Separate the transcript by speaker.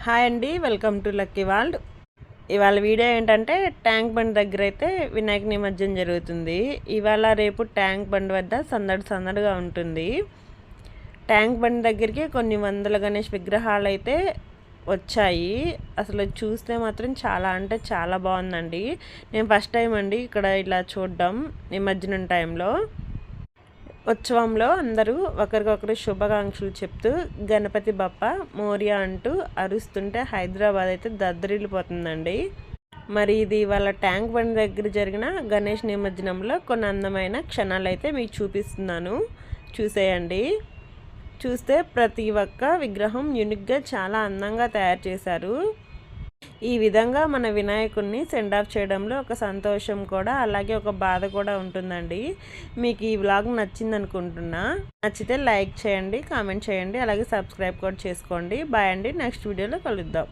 Speaker 1: Hi అండి, welcome to lucky world. ఇవాళ video ఏంటంటే ట్యాంక్ బండ్ దగ్గర అయితే వినాయక నిమజ్జనం జరుగుతుంది. ఇవాళ రేపు ట్యాంక్ బండ్ వద్ద సందడిగా ఉంటుంది. ట్యాంక్ బండ్ దగ్గరికి కొన్ని వందల గణేష్ విగ్రహాలు అయితే వచ్చాయి. అసలు చూస్తే మాత్రం చాలా అంటే చాలా బాగుందండి. నేను ఫస్ట్ టైం అండి ఇక్కడ ఇలా చూడడం నిమజ్జనం టైంలో. ఉత్సవంలో అందరూ ఒకరికొకరు శుభాకాంక్షలు చెప్తూ గణపతి బప్ప మోరియా అంటూ అరుస్తుంటే హైదరాబాద్ అయితే దద్దరిల్లిపోతుందండి. మరి ఇది వాళ్ళ ట్యాంక్ బండ్ దగ్గర జరిగిన గణేష్ నిమజ్జనంలో కొన్ని అందమైన క్షణాలు అయితే మీకు చూపిస్తున్నాను, చూసేయండి. చూస్తే ప్రతి ఒక్క విగ్రహం యూనిక్గా చాలా అందంగా తయారు చేశారు. ఈ విధంగా మన వినాయకుడిని సెండ్ ఆఫ్ చేయడంలో ఒక సంతోషం కూడా, అలాగే ఒక బాధ కూడా ఉంటుందండి. మీకు ఈ వ్లాగ్ నచ్చింది అనుకుంటున్నా. నచ్చితే లైక్ చేయండి, కామెంట్ చేయండి, అలాగే సబ్స్క్రైబ్ కూడా చేసుకోండి. బాయ్ అండి, నెక్స్ట్ వీడియోలో కలుద్దాం.